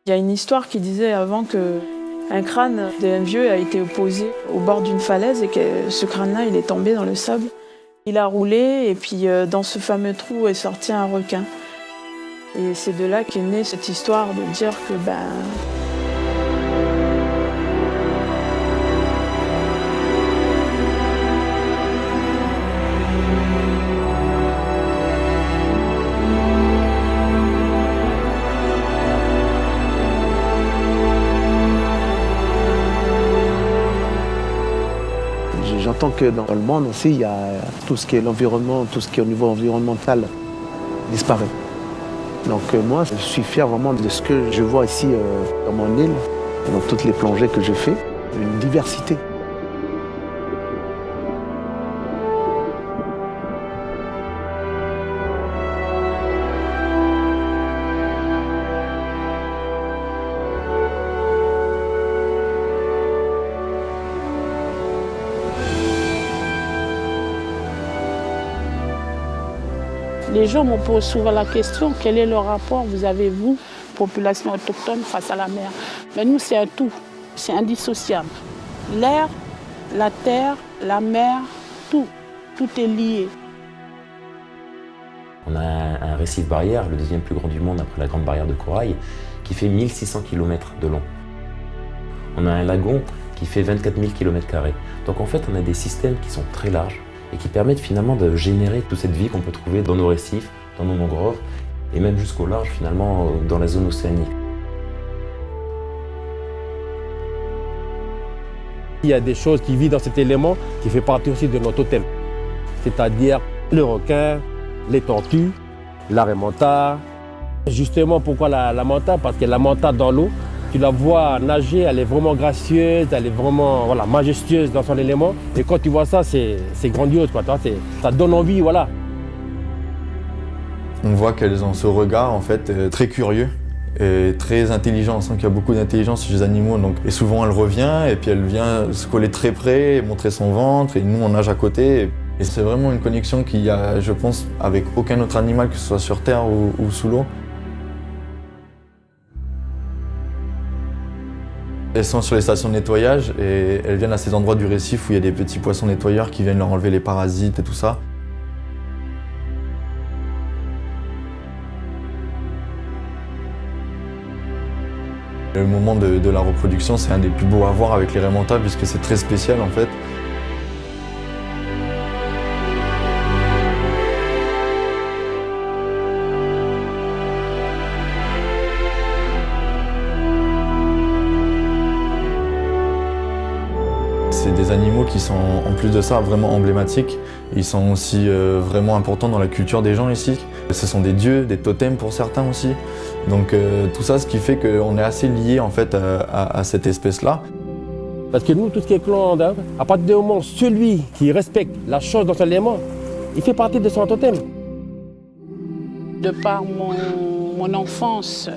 Il y a une histoire qui disait avant qu'un crâne d'un vieux a été posé au bord d'une falaise et que ce crâne-là, il est tombé dans le sable. Il a roulé et puis dans ce fameux trou est sorti un requin. Et c'est de là qu'est née cette histoire de dire que J'entends que dans le monde aussi, il y a tout ce qui est l'environnement, tout ce qui est au niveau environnemental disparaît. Donc moi, je suis fier vraiment de ce que je vois ici dans mon île, dans toutes les plongées que je fais, une diversité. Les gens me posent souvent la question, quel est le rapport vous avez, vous, population autochtone, face à la mer? Mais nous, c'est un tout, c'est indissociable. L'air, la terre, la mer, tout est lié. On a un récif barrière, le deuxième plus grand du monde après la Grande Barrière de Corail, qui fait 1600 km de long. On a un lagon qui fait 24 000 km². Donc en fait, on a des systèmes qui sont très larges et qui permettent finalement de générer toute cette vie qu'on peut trouver dans nos récifs, dans nos mangroves, et même jusqu'au large finalement dans la zone océanique. Il y a des choses qui vivent dans cet élément qui fait partie aussi de notre totem. C'est-à-dire le requin, les tortues, la raie manta. Justement, pourquoi la manta? Parce que la manta dans l'eau, tu la vois nager, elle est vraiment gracieuse, elle est vraiment majestueuse dans son élément. Et quand tu vois ça, c'est grandiose, quoi. Ça donne envie, voilà. On voit qu'elles ont ce regard en fait très curieux et très intelligent. On sent qu'il y a beaucoup d'intelligence chez les animaux. Donc, et souvent elle revient et puis elle vient se coller très près, montrer son ventre et nous on nage à côté. Et c'est vraiment une connexion qu'il y a, je pense, avec aucun autre animal, que ce soit sur terre ou sous l'eau. Elles sont sur les stations de nettoyage et elles viennent à ces endroits du récif où il y a des petits poissons nettoyeurs qui viennent leur enlever les parasites et tout ça. Le moment de la reproduction, c'est un des plus beaux à voir avec les raies manta puisque c'est très spécial en fait. C'est des animaux qui sont, en plus de ça, vraiment emblématiques. Ils sont aussi vraiment importants dans la culture des gens ici. Ce sont des dieux, des totems pour certains aussi. Donc tout ça, ce qui fait qu'on est assez lié en fait à cette espèce-là. Parce que nous, tout ce qui est clan, à partir du moment où celui qui respecte la chose dans son élément, il fait partie de son totem. De par mon enfance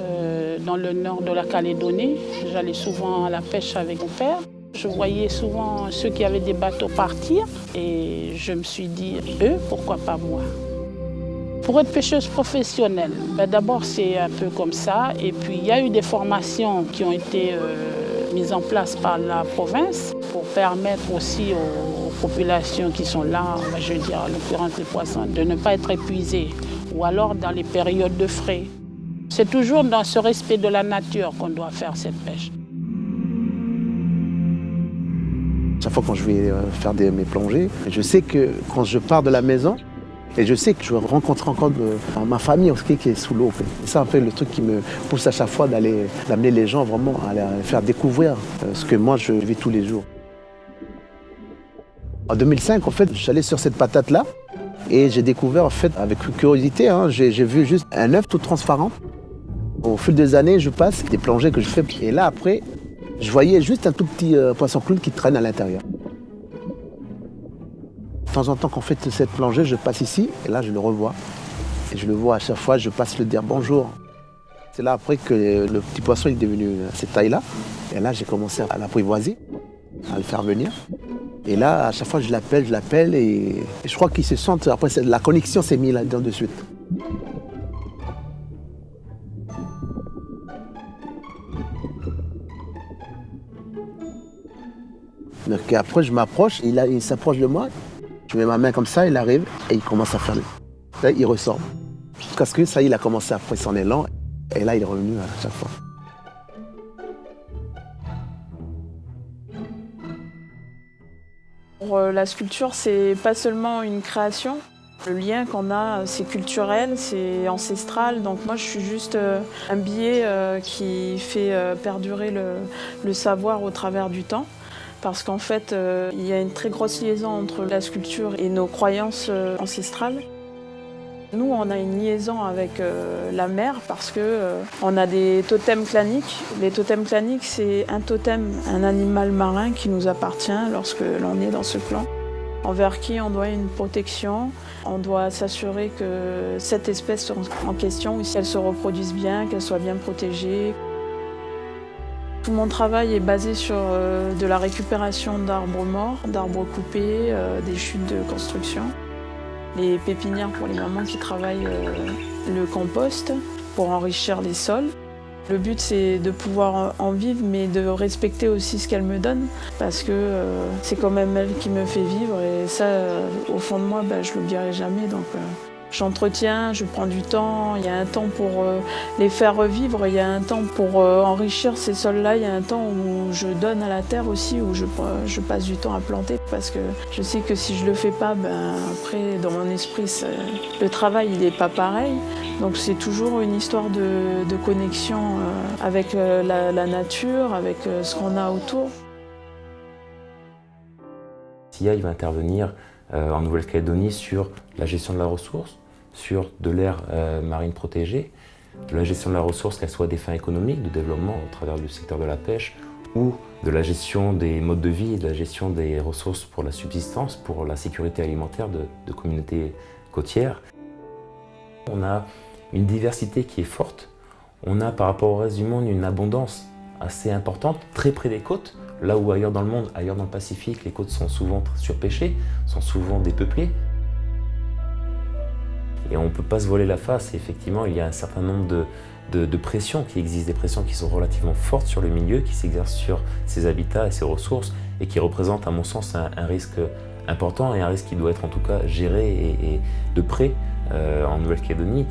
dans le nord de la Calédonie, j'allais souvent à la pêche avec mon père. Je voyais souvent ceux qui avaient des bateaux partir et je me suis dit, eux, pourquoi pas moi? Pour être pêcheuse professionnelle, d'abord c'est un peu comme ça. Et puis il y a eu des formations qui ont été mises en place par la province pour permettre aussi aux populations qui sont là, je veux dire en l'occurrence les poissons, de ne pas être épuisés. Ou alors dans les périodes de frais. C'est toujours dans ce respect de la nature qu'on doit faire cette pêche. Chaque fois quand je vais faire mes plongées, je sais que quand je pars de la maison, et je sais que je vais rencontrer encore ma famille aussi qui est sous l'eau. C'est ça en fait le truc qui me pousse à chaque fois d'amener les gens vraiment à faire découvrir ce que moi je vis tous les jours. En 2005, en fait, j'allais sur cette patate-là et j'ai découvert en fait avec curiosité, j'ai vu juste un œuf tout transparent. Au fil des années, je passe des plongées que je fais et là après, je voyais juste un tout petit poisson clown qui traîne à l'intérieur. De temps en temps, quand on fait cette plongée, je passe ici et là, je le revois. Et je le vois à chaque fois, je passe le dire bonjour. C'est là après que le petit poisson est devenu cette taille-là. Et là, j'ai commencé à l'apprivoiser, à le faire venir. Et là, à chaque fois, je l'appelle et je crois qu'ils se sentent. Après, la connexion s'est mise là-dedans de suite. Donc après, je m'approche, il s'approche de moi, je mets ma main comme ça, il arrive et il commence à faire Là, il ressort. Jusqu'à ce que ça, il a commencé à prendre son élan et là, il est revenu à chaque fois. Pour la sculpture, c'est pas seulement une création. Le lien qu'on a, c'est culturel, c'est ancestral. Donc moi, je suis juste un billet qui fait perdurer le savoir au travers du temps. Parce qu'en fait, il y a une très grosse liaison entre la sculpture et nos croyances ancestrales. Nous, on a une liaison avec la mer parce qu'on a des totems claniques. Les totems claniques, c'est un totem, un animal marin qui nous appartient lorsque l'on est dans ce clan, envers qui on doit une protection. On doit s'assurer que cette espèce en question, qu'elle se reproduise bien, qu'elle soit bien protégée. Tout mon travail est basé sur de la récupération d'arbres morts, d'arbres coupés, des chutes de construction. Les pépinières pour les mamans qui travaillent le compost pour enrichir les sols. Le but, c'est de pouvoir en vivre, mais de respecter aussi ce qu'elle me donne, parce que c'est quand même elle qui me fait vivre, et ça, au fond de moi, je ne l'oublierai jamais. Donc, j'entretiens, je prends du temps, il y a un temps pour les faire revivre, il y a un temps pour enrichir ces sols-là, il y a un temps où je donne à la terre aussi, où je passe du temps à planter, parce que je sais que si je le fais pas, après, dans mon esprit, le travail, il n'est pas pareil. Donc c'est toujours une histoire de connexion avec la nature, avec ce qu'on a autour. SIA il va intervenir en Nouvelle-Calédonie sur la gestion de la ressource, sur de l'aire marine protégée, de la gestion de la ressource, qu'elle soit des fins économiques, de développement au travers du secteur de la pêche, ou de la gestion des modes de vie et de la gestion des ressources pour la subsistance, pour la sécurité alimentaire de communautés côtières. On a une diversité qui est forte. On a par rapport au reste du monde une abondance assez importante, très près des côtes, là où ailleurs dans le monde, ailleurs dans le Pacifique, les côtes sont souvent surpêchées, sont souvent dépeuplées. Et on ne peut pas se voiler la face, et effectivement il y a un certain nombre de pressions qui existent, des pressions qui sont relativement fortes sur le milieu, qui s'exercent sur ses habitats et ses ressources, et qui représentent à mon sens un risque important, et un risque qui doit être en tout cas géré et de près en Nouvelle-Calédonie.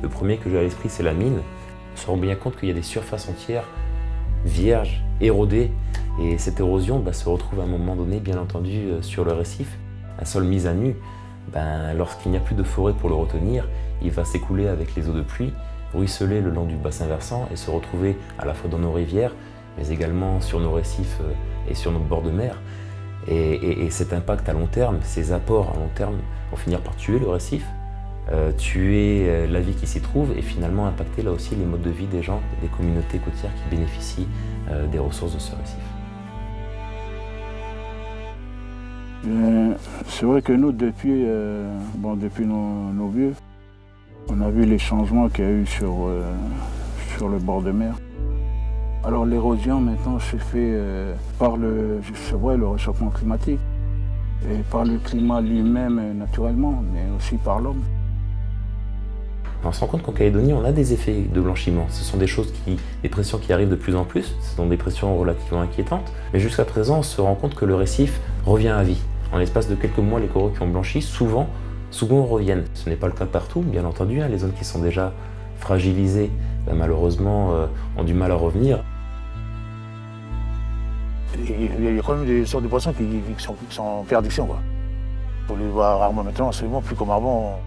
Le premier que j'ai à l'esprit, c'est la mine. On se rend bien compte qu'il y a des surfaces entières vierges, érodées, et cette érosion se retrouve à un moment donné, bien entendu, sur le récif. Un sol mis à nu, lorsqu'il n'y a plus de forêt pour le retenir, il va s'écouler avec les eaux de pluie, ruisseler le long du bassin versant et se retrouver à la fois dans nos rivières, mais également sur nos récifs et sur nos bords de mer. Et cet impact à long terme, ces apports à long terme vont finir par tuer le récif, tuer la vie qui s'y trouve et finalement impacter là aussi les modes de vie des gens, des communautés côtières qui bénéficient des ressources de ce récif. C'est vrai que nous, depuis nos vieux, on a vu les changements qu'il y a eu sur le bord de mer. Alors l'érosion maintenant se fait par le réchauffement climatique et par le climat lui-même naturellement, mais aussi par l'homme. On se rend compte qu'en Calédonie, on a des effets de blanchiment. Ce sont des pressions qui arrivent de plus en plus, ce sont des pressions relativement inquiétantes. Mais jusqu'à présent, on se rend compte que le récif revient à vie. En l'espace de quelques mois, les coraux qui ont blanchi, souvent reviennent. Ce n'est pas le cas partout, bien entendu. Les zones qui sont déjà fragilisées, malheureusement, ont du mal à revenir. Il y a quand même des sortes de poissons qui sont en perdition, quoi. On les voit rarement maintenant, absolument plus comme avant.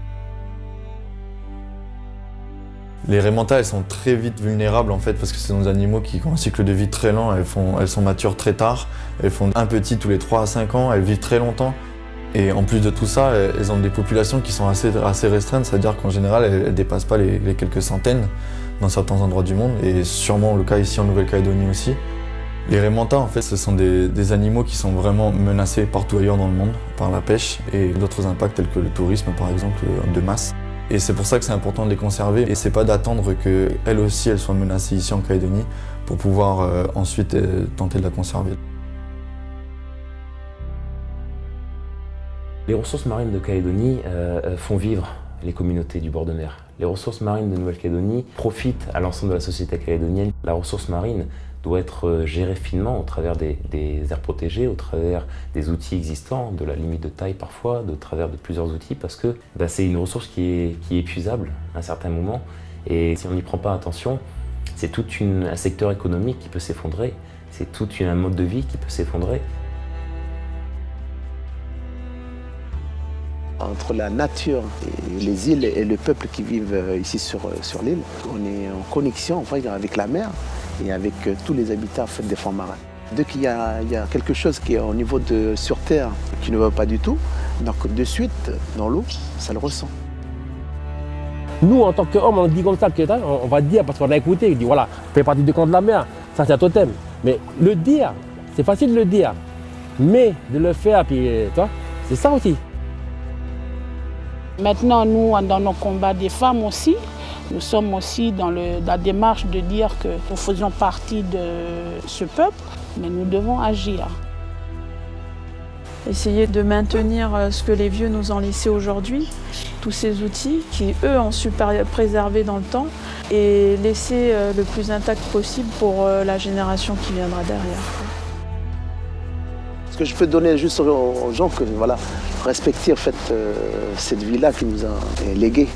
Les raimentas, elles sont très vite vulnérables en fait parce que ce sont des animaux qui ont un cycle de vie très lent, elles sont matures très tard, elles font un petit tous les 3 à 5 ans, elles vivent très longtemps. Et en plus de tout ça, elles ont des populations qui sont assez restreintes, c'est-à-dire qu'en général, elles ne dépassent pas les quelques centaines dans certains endroits du monde, et sûrement le cas ici en Nouvelle-Calédonie aussi. Les raimentas, en fait, ce sont des animaux qui sont vraiment menacés partout ailleurs dans le monde par la pêche et d'autres impacts tels que le tourisme, par exemple, de masse. Et c'est pour ça que c'est important de les conserver, et c'est pas d'attendre qu'elles aussi elles soient menacées ici en Calédonie pour pouvoir ensuite tenter de la conserver. Les ressources marines de Calédonie font vivre les communautés du bord de mer. Les ressources marines de Nouvelle-Calédonie profitent à l'ensemble de la société calédonienne. La ressource marine doit être géré finement au travers des aires protégées, au travers des outils existants, de la limite de taille parfois, au travers de plusieurs outils, parce que c'est une ressource qui est épuisable à un certain moment. Et si on n'y prend pas attention, c'est tout un secteur économique qui peut s'effondrer, c'est tout un mode de vie qui peut s'effondrer. Entre la nature et les îles et le peuple qui vivent ici sur l'île, on est en connexion avec la mer et avec tous les habitats des fonds marins. Dès qu'il y a quelque chose qui est au niveau sur Terre qui ne va pas du tout, donc de suite, dans l'eau, ça le ressent. Nous, en tant qu'hommes, on dit comme ça, on va dire, parce qu'on a écouté, on dit voilà, on fait partie du camp de la mer, ça c'est un totem. Mais le dire, c'est facile de le dire, mais de le faire, puis, c'est ça aussi. Maintenant, nous, dans nos combats des femmes aussi, nous sommes aussi dans la démarche de dire que nous faisons partie de ce peuple, mais nous devons agir. Essayer de maintenir ce que les vieux nous ont laissé aujourd'hui, tous ces outils qui, eux, ont su préserver dans le temps et laisser le plus intact possible pour la génération qui viendra derrière. Ce que je peux donner juste aux gens, que voilà, respecter en fait cette vie-là qui nous a léguée.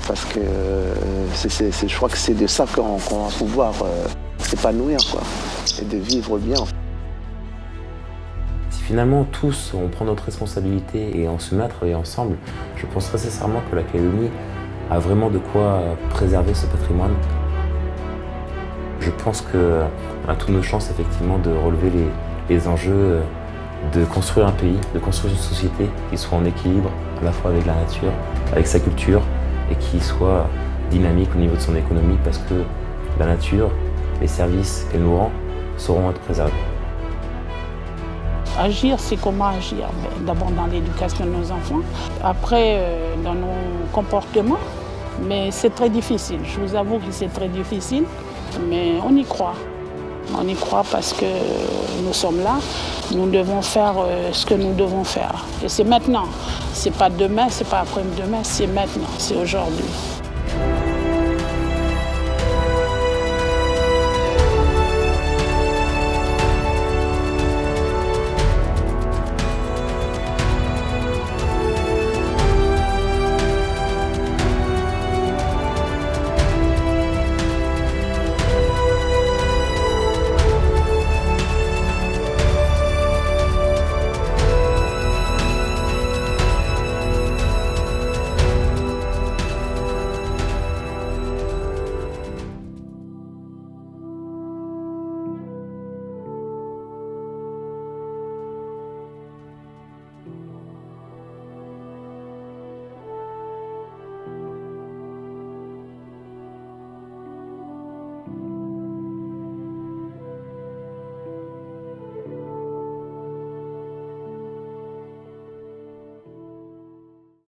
Parce que je crois que c'est de ça qu'on va pouvoir s'épanouir, quoi, et de vivre bien. Si finalement tous on prend notre responsabilité et on se met à travailler ensemble, je pense très sincèrement que la Calédonie a vraiment de quoi préserver ce patrimoine. Je pense qu'on a toutes nos chances effectivement de relever les enjeux, de construire un pays, de construire une société qui soit en équilibre à la fois avec la nature, avec sa culture et qui soit dynamique au niveau de son économie parce que la nature, les services qu'elle nous rend sauront être préservés. Agir, c'est comment agir? D'abord dans l'éducation de nos enfants, après dans nos comportements, mais c'est très difficile. Je vous avoue que c'est très difficile, mais on y croit. On y croit parce que nous sommes là, nous devons faire ce que nous devons faire. Et c'est maintenant, c'est pas demain, c'est pas après-demain, c'est maintenant, c'est aujourd'hui.